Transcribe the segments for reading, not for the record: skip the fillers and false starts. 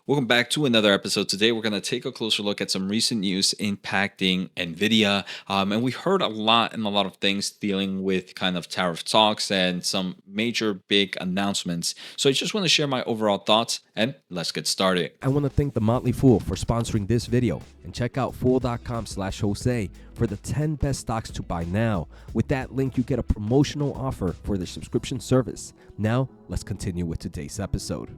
Welcome back to another episode. Today, we're going to take a closer look at some recent news impacting Nvidia. And we heard a lot and a lot of things dealing with kind of tariff talks and some major big announcements. So, I just want to share my overall thoughts and let's get started. I want to thank the Motley Fool for sponsoring this video and check out fool.com/Jose for the 10 best stocks to buy now. With that link, you get a promotional offer for their subscription service. Now, let's continue with today's episode.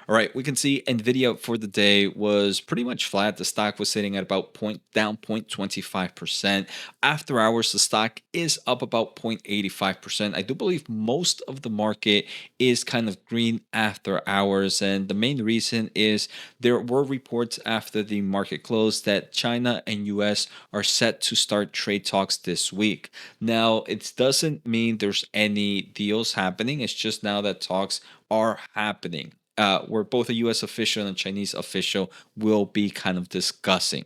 All right, we can see Nvidia for the day was pretty much flat. The stock was sitting at about down 0.25%. After hours, the stock is up about 0.85%. I do believe most of the market is kind of green after hours, and the main reason is there were reports after the market closed that China and US are set to start trade talks this week. Now, it doesn't mean there's any deals happening. It's just now that talks are happening, where both a US official and a Chinese official will be kind of discussing.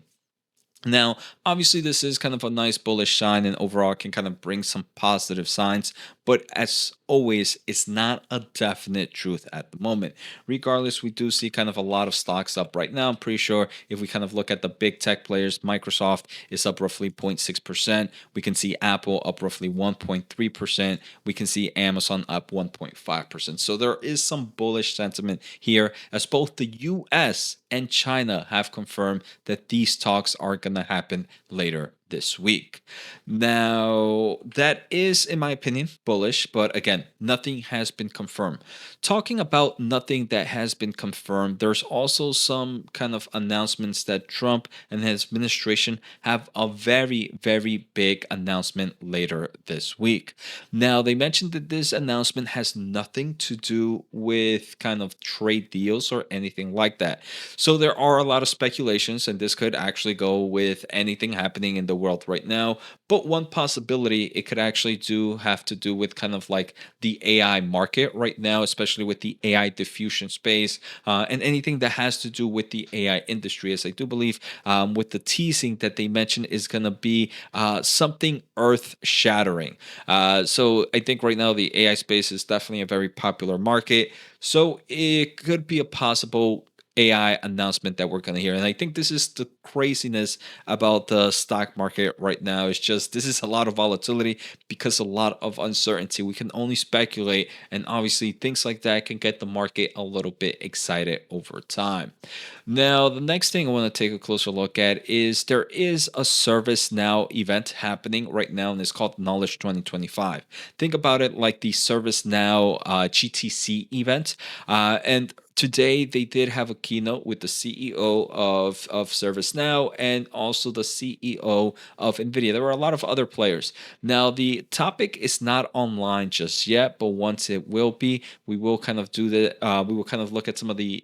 Now, obviously, this is kind of a nice bullish sign and overall can kind of bring some positive signs, but as always, it's not a definite truth at the moment. Regardless, we do see kind of a lot of stocks up right now. I'm pretty sure if we kind of look at the big tech players, Microsoft is up roughly 0.6%. We can see Apple up roughly 1.3%. We can see Amazon up 1.5%. So there is some bullish sentiment here as both the US and China have confirmed that these talks are going to happen later this week. Now, that is, in my opinion, bullish, but again, nothing has been confirmed. Talking about nothing that has been confirmed, there's also some kind of announcements that Trump and his administration have a very, very big announcement later this week. Now, they mentioned that this announcement has nothing to do with kind of trade deals or anything like that. So there are a lot of speculations, and this could actually go with anything happening in the world right now. But one possibility, it could actually have to do with kind of like the AI market right now, especially with the AI diffusion space and anything that has to do with the AI industry. As I do believe with the teasing that they mentioned is going to be something earth shattering. So I think right now the AI space is definitely a very popular market. So it could be a possible AI announcement that we're going to hear. And I think this is the craziness about the stock market right now. It's just this is a lot of volatility because a lot of uncertainty. We can only speculate, and obviously things like that can get the market a little bit excited over time. Now, the next thing I want to take a closer look at is there is a ServiceNow event happening right now, and it's called Knowledge 2025. Think about it like the ServiceNow GTC event, and today, they did have a keynote with the CEO of ServiceNow and also the CEO of Nvidia. There were a lot of other players. Now, the topic is not online just yet, but once it will be, we will kind of do the we will kind of look at some of the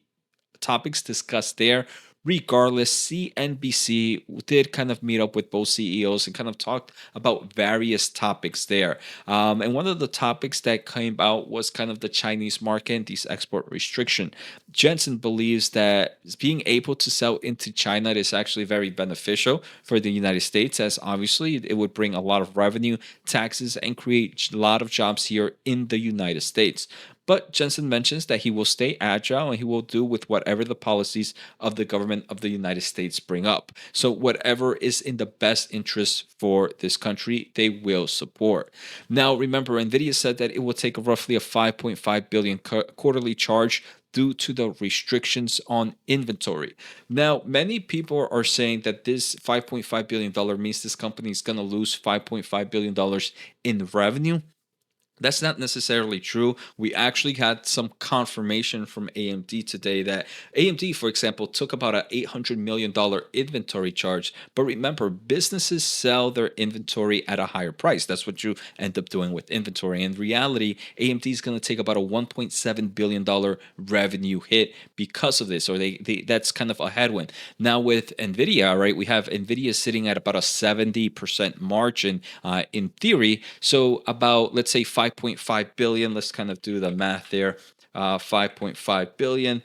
topics discussed there. Regardless, CNBC did kind of meet up with both CEOs and kind of talked about various topics there. And one of the topics that came out was kind of the Chinese market and these export restriction. Jen-hsun believes that being able to sell into China is actually very beneficial for the United States, as obviously it would bring a lot of revenue, taxes, and create a lot of jobs here in the United States. But Jen-hsun mentions that he will stay agile and he will do with whatever the policies of the government of the United States bring up. So whatever is in the best interest for this country, they will support. Now, remember, Nvidia said that it will take roughly a 5.5 billion quarterly charge due to the restrictions on inventory. Now, many people are saying that this $5.5 billion means this company is going to lose $5.5 billion in revenue. That's not necessarily true. We actually had some confirmation from AMD today that AMD, for example, took about an $800 million inventory charge. But remember, businesses sell their inventory at a higher price. That's what you end up doing with inventory. In reality, AMD is going to take about a $1.7 billion revenue hit because of this, or that's kind of a headwind. Now with NVIDIA, right, we have NVIDIA sitting at about a 70% margin in theory. So about, let's say, 5.5 billion. Let's kind of do the math there. 5.5 billion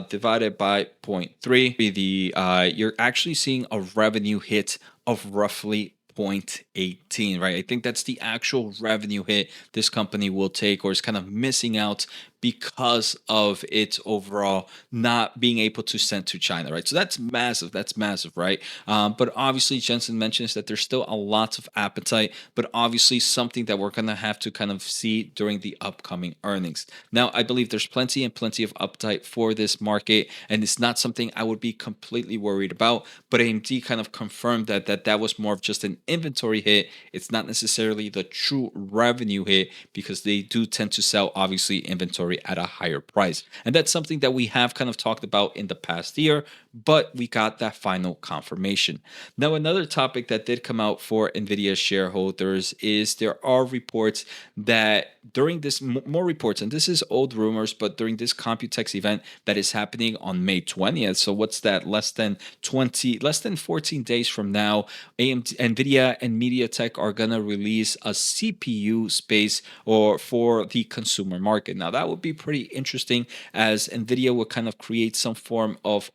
divided by 0.3. You're actually seeing a revenue hit of roughly 0.18, right? I think that's the actual revenue hit this company will take, or is kind of missing out because of its overall not being able to send to China, right? So that's massive. That's massive, right? But obviously, Jensen mentions that there's still a lot of appetite, but obviously something that we're going to have to kind of see during the upcoming earnings. Now, I believe there's plenty and plenty of appetite for this market, and it's not something I would be completely worried about. But AMD kind of confirmed that was more of just an inventory hit. It's not necessarily the true revenue hit, because they do tend to sell obviously inventory at a higher price. And that's something that we have kind of talked about in the past year, but we got that final confirmation. Now, another topic that did come out for Nvidia shareholders is there are reports that during this, more reports, and this is old rumors, but during this Computex event that is happening on May 20th, so what's that, less than 14 days from now, AMD, Nvidia and MediaTek are going to release a CPU space or for the consumer market. Now, that would be pretty interesting, as Nvidia would kind of create some form of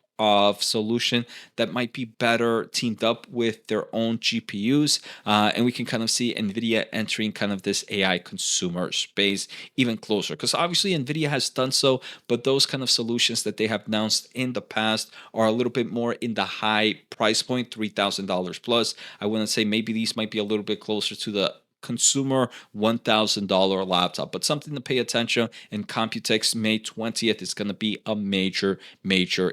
solution that might be better teamed up with their own GPUs. And we can kind of see NVIDIA entering kind of this AI consumer space even closer. Because obviously NVIDIA has done so, but those kind of solutions that they have announced in the past are a little bit more in the high price point, $3,000 plus. I wouldn't say, maybe these might be a little bit closer to the consumer $1,000 laptop, but something to pay attention. In Computex May 20th is going to be a major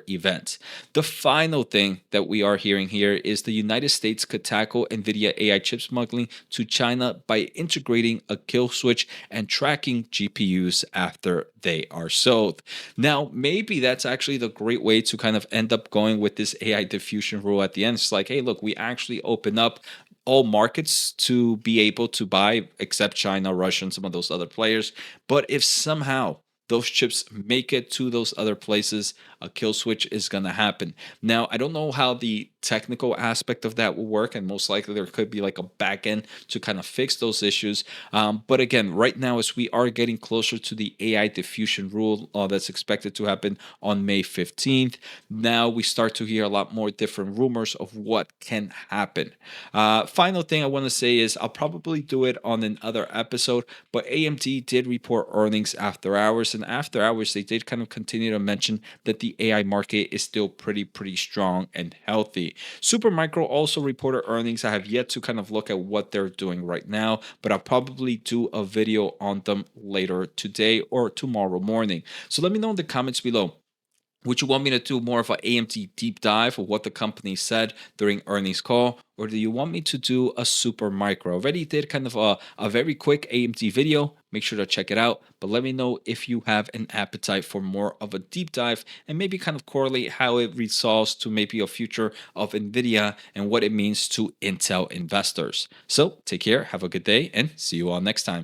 event. The final thing that we are hearing here is the United States could tackle NVIDIA AI chip smuggling to China by integrating a kill switch and tracking GPUs after they are sold. Now, maybe that's actually the great way to kind of end up going with this AI diffusion rule at the end. It's like, hey, look, we actually open up all markets to be able to buy, except China, Russia, and some of those other players. But if somehow those chips make it to those other places, a kill switch is going to happen. Now, I don't know how the technical aspect of that will work, and most likely there could be like a back end to kind of fix those issues. But again, right now, as we are getting closer to the AI diffusion rule that's expected to happen on May 15th, now we start to hear a lot more different rumors of what can happen. Final thing I want to say is I'll probably do it on another episode, but AMD did report earnings after hours, and after hours they did kind of continue to mention that the AI market is still pretty strong and healthy. Supermicro also reported earnings. I have yet to kind of look at what they're doing right now, but I'll probably do a video on them later today or tomorrow morning. So let me know in the comments below. Would you want me to do more of an AMD deep dive of what the company said during earnings call? Or do you want me to do a super micro? I already did kind of a very quick AMD video. Make sure to check it out. But let me know if you have an appetite for more of a deep dive and maybe kind of correlate how it resolves to maybe a future of NVIDIA and what it means to Intel investors. So take care, have a good day, and see you all next time.